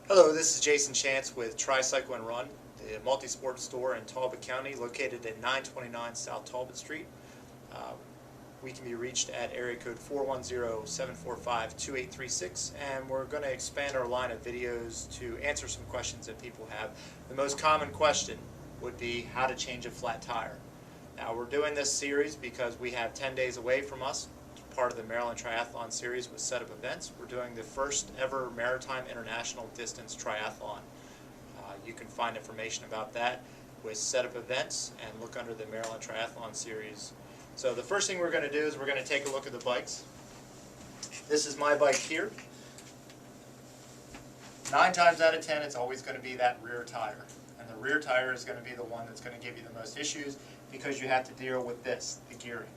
Hello, this is Jason Chance with Tricycle and Run, the multi-sport store in Talbot County, located at 929 South Talbot Street. We can be reached at area code 410-745-2836, and we're going to expand our line of videos to answer some questions that people have. The most common question would be how to change a flat tire. Now, we're doing this series because we have 10 days away from us, part of the Maryland Triathlon Series with Setup Events. We're doing the first ever Maritime International Distance Triathlon. You can find information about that with Setup Events and look under the Maryland Triathlon Series. So the first thing we're going to do is we're going to take a look at the bikes. This is my bike here. 9 times out of 10 it's always going to be that rear tire. And the rear tire is going to be the one that's going to give you the most issues because you have to deal with this, the gearing.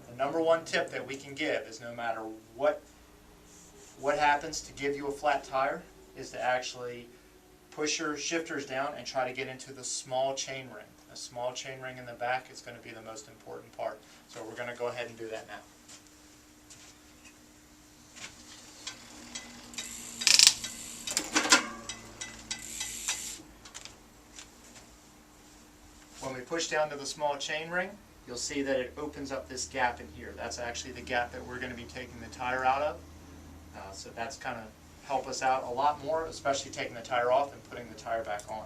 The number one tip that we can give is no matter what happens to give you a flat tire is to actually push your shifters down and try to get into the small chain ring. A small chain ring in the back is going to be the most important part. So we're going to go ahead and do that now. When we push down to the small chain ring, you'll see that it opens up this gap in here. That's actually the gap that we're going to be taking the tire out of. So that's kind of help us out a lot more, especially taking the tire off and putting the tire back on.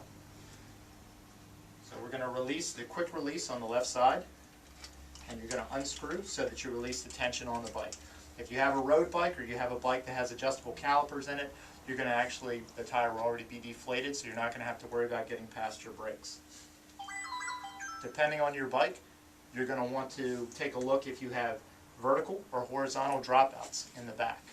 So we're going to release the quick release on the left side, and you're going to unscrew so that you release the tension on the bike. If you have a road bike or you have a bike that has adjustable calipers in it, you're going to actually, the tire will already be deflated, so you're not going to have to worry about getting past your brakes. Depending on your bike, you're going to want to take a look if you have vertical or horizontal dropouts in the back.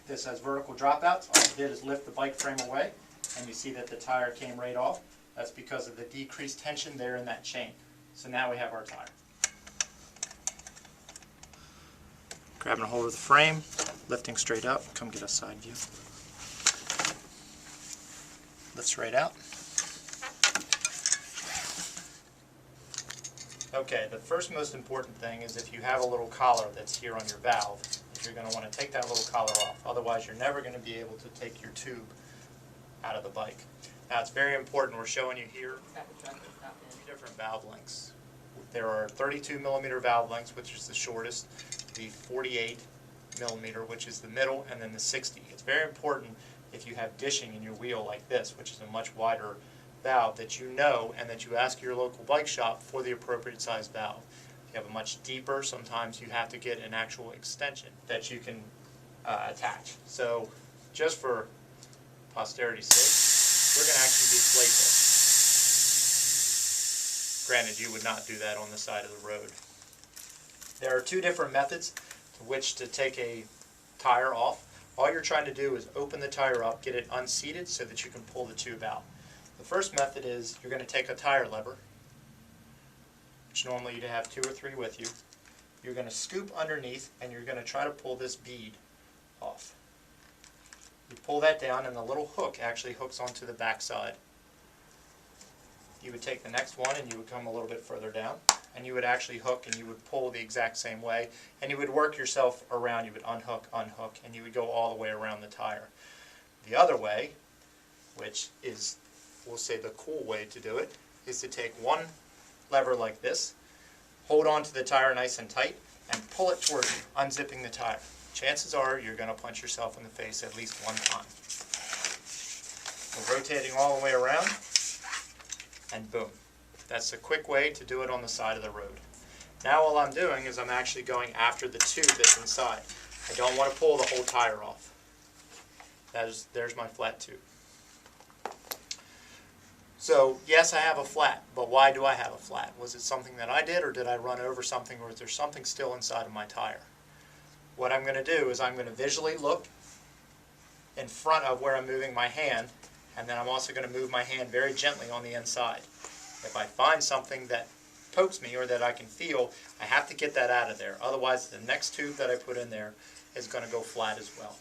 This has vertical dropouts. All I did is lift the bike frame away, and you see that the tire came right off. That's because of the decreased tension there in that chain. So now we have our tire. Grabbing a hold of the frame, lifting straight up. Come get a side view. Lift straight out. Okay, the first most important thing is if you have a little collar that's here on your valve, you're going to want to take that little collar off. Otherwise, you're never going to be able to take your tube out of the bike. Now, it's very important. We're showing you here 3 different valve lengths. There are 32 millimeter valve lengths, which is the shortest, the 48 millimeter, which is the middle, and then the 60. It's very important if you have dishing in your wheel like this, which is a much wider valve, that you know and that you ask your local bike shop for the appropriate size valve. If you have a much deeper, sometimes you have to get an actual extension that you can attach. So just for posterity's sake, we're going to actually deflate this. Granted, you would not do that on the side of the road. There are 2 different methods to which to take a tire off. All you're trying to do is open the tire up, get it unseated so that you can pull the tube out. The first method is you're going to take a tire lever, which normally you'd have 2 or 3 with you. You're going to scoop underneath and you're going to try to pull this bead off. You pull that down and the little hook actually hooks onto the back side. You would take the next one and you would come a little bit further down and you would actually hook and you would pull the exact same way and you would work yourself around. You would unhook, and you would go all the way around the tire. The other way, which is, we'll say, the cool way to do it, is to take one lever like this, hold on to the tire nice and tight, and pull it towards you, unzipping the tire. Chances are you're going to punch yourself in the face at least 1 time. We're rotating all the way around, and boom. That's a quick way to do it on the side of the road. Now all I'm doing is I'm actually going after the tube that's inside. I don't want to pull the whole tire off. There's my flat tube. So yes, I have a flat, but why do I have a flat? Was it something that I did, or did I run over something, or is there something still inside of my tire? What I'm going to do is I'm going to visually look in front of where I'm moving my hand, and then I'm also going to move my hand very gently on the inside. If I find something that pokes me or that I can feel, I have to get that out of there. Otherwise, the next tube that I put in there is going to go flat as well.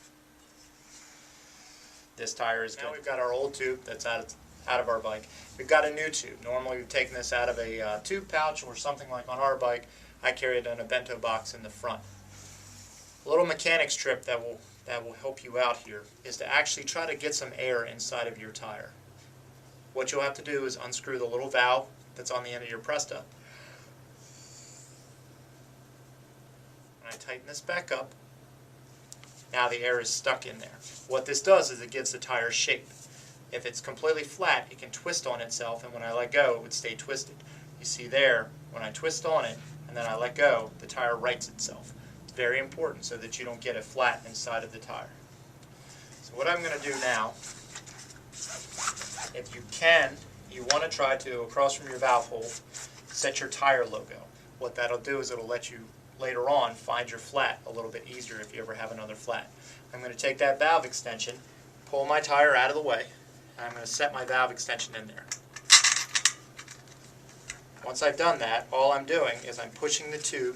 This tire is good. Now we've got our old tube that's out of our bike. We've got a new tube. Normally we've taken this out of a tube pouch or something like on our bike. I carry it in a bento box in the front. A little mechanics trip that will that will help you out here is to actually try to get some air inside of your tire. What you'll have to do is unscrew the little valve that's on the end of your Presta. When I tighten this back up, now the air is stuck in there. What this does is it gives the tire shape. If it's completely flat, it can twist on itself, and when I let go, it would stay twisted. You see there, when I twist on it and then I let go, the tire rights itself. It's very important so that you don't get it flat inside of the tire. So what I'm going to do now, if you can, you want to try to, across from your valve hole, set your tire logo. What that'll do is it'll let you later on find your flat a little bit easier if you ever have another flat. I'm going to take that valve extension, pull my tire out of the way, and I'm going to set my valve extension in there. Once I've done that, all I'm doing is I'm pushing the tube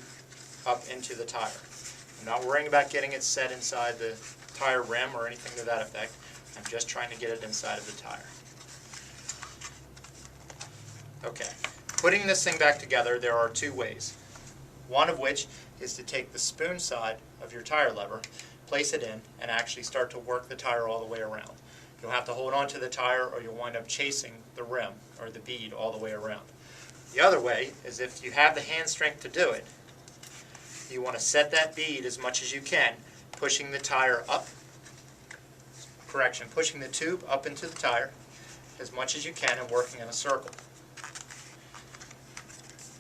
up into the tire. I'm not worrying about getting it set inside the tire rim or anything to that effect. I'm just trying to get it inside of the tire. Okay, putting this thing back together, there are two ways. One of which is to take the spoon side of your tire lever, place it in, and actually start to work the tire all the way around. You'll have to hold on to the tire or you'll wind up chasing the rim or the bead all the way around. The other way is if you have the hand strength to do it, you want to set that bead as much as you can, pushing the tire up, pushing the tube up into the tire as much as you can and working in a circle.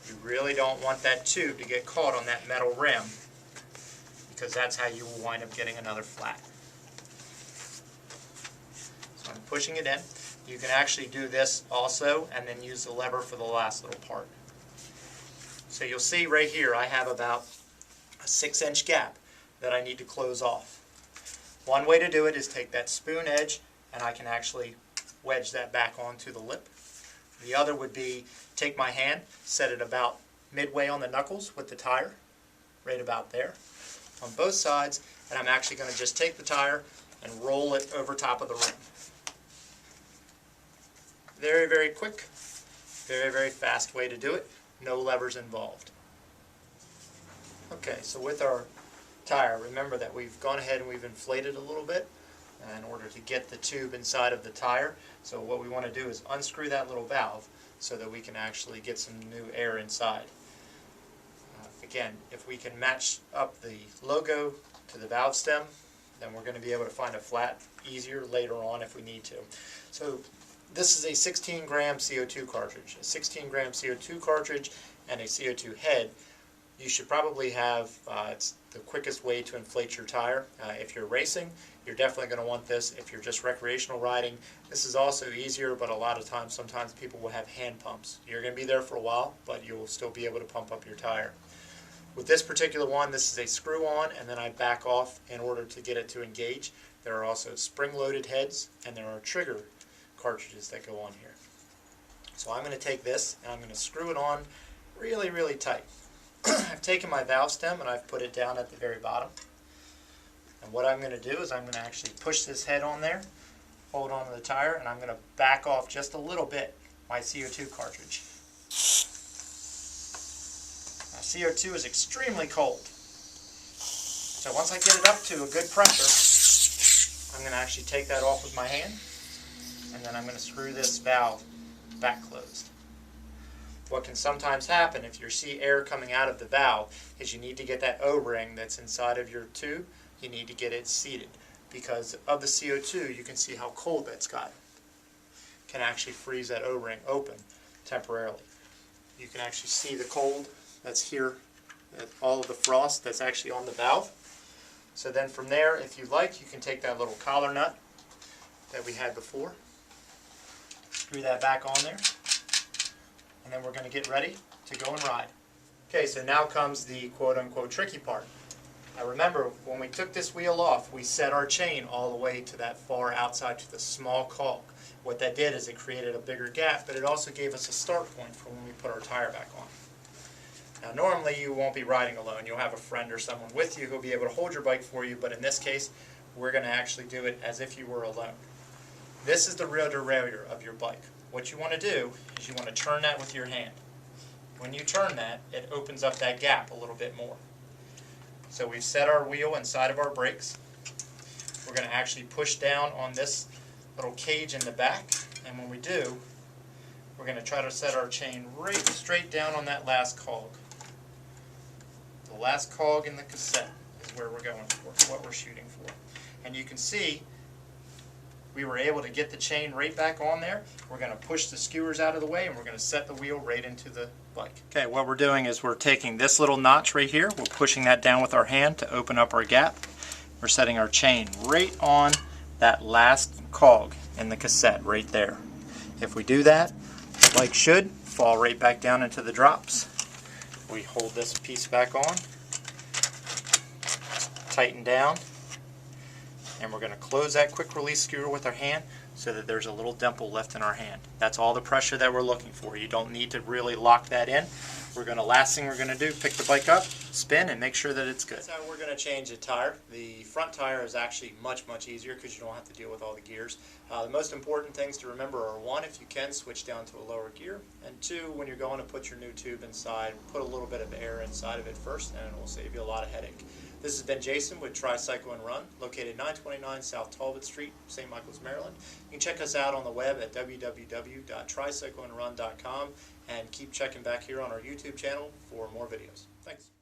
You really don't want that tube to get caught on that metal rim because that's how you will wind up getting another flat. So I'm pushing it in. You can actually do this also and then use the lever for the last little part. So you'll see right here I have about a 6-inch gap that I need to close off. One way to do it is take that spoon edge and I can actually wedge that back onto the lip. The other would be take my hand, set it about midway on the knuckles with the tire, right about there, on both sides, and I'm actually going to just take the tire and roll it over top of the rim. Very, very quick, very, very fast way to do it. No levers involved. Okay, so with our tire, remember that we've gone ahead and we've inflated a little bit in order to get the tube inside of the tire. So what we want to do is unscrew that little valve so that we can actually get some new air inside. Again, if we can match up the logo to the valve stem, then we're going to be able to find a flat easier later on if we need to. So this is a 16-gram CO2 cartridge. A 16-gram CO2 cartridge and a CO2 head. You should probably have, it's the quickest way to inflate your tire. If you're racing, you're definitely going to want this. If you're just recreational riding, this is also easier, but a lot of times, sometimes people will have hand pumps. You're going to be there for a while, but you will still be able to pump up your tire. With this particular one, this is a screw-on, and then I back off in order to get it to engage. There are also spring-loaded heads, and there are trigger cartridges that go on here. So I'm going to take this, and I'm going to screw it on really, really tight. I've taken my valve stem, and I've put it down at the very bottom. And what I'm going to do is I'm going to actually push this head on there, hold on to the tire, and I'm going to back off just a little bit my CO2 cartridge. Now, CO2 is extremely cold. So once I get it up to a good pressure, I'm going to actually take that off with my hand, and then I'm going to screw this valve back closed. What can sometimes happen if you see air coming out of the valve is you need to get that O-ring that's inside of your tube, you need to get it seated. Because of the CO2, you can see how cold that's got. Can actually freeze that O-ring open temporarily. You can actually see the cold that's here, all of the frost that's actually on the valve. So then from there, if you like, you can take that little collar nut that we had before, screw that back on there, and then we're going to get ready to go and ride. Okay, so now comes the quote-unquote tricky part. Now remember, when we took this wheel off, we set our chain all the way to that far outside to the small caulk. What that did is it created a bigger gap, but it also gave us a start point for when we put our tire back on. Now normally you won't be riding alone. You'll have a friend or someone with you who'll be able to hold your bike for you, but in this case, we're going to actually do it as if you were alone. This is the rear derailleur of your bike. What you want to do is you want to turn that with your hand. When you turn that, it opens up that gap a little bit more. So we've set our wheel inside of our brakes. we're going to actually push down on this little cage in the back, and when we do, we're going to try to set our chain right straight down on that last cog. The last cog in the cassette is where we're going for, what we're shooting for. And you can see we were able to get the chain right back on there. We're going to push the skewers out of the way, and we're going to set the wheel right into the bike. Okay, what we're doing is we're taking this little notch right here, we're pushing that down with our hand to open up our gap. We're setting our chain right on that last cog in the cassette right there. If we do that, the bike should fall right back down into the drops. We hold this piece back on, tighten down, and we're going to close that quick release skewer with our hand so that there's a little dimple left in our hand. That's all the pressure that we're looking for. You don't need to really lock that in. Last thing we're going to do, pick the bike up, spin, and make sure that it's good. That's how we're going to change the tire. The front tire is actually much easier because you don't have to deal with all the gears. The most important things to remember are, one, if you can, switch down to a lower gear, and two, when you're going to put your new tube inside, put a little bit of air inside of it first, and it will save you a lot of headache. This has been Jason with Tri-Cycle and Run, located 929 South Talbot Street, St. Michaels, Maryland. You can check us out on the web at www.tricycleandrun.com, and keep checking back here on our YouTube channel for more videos. Thanks.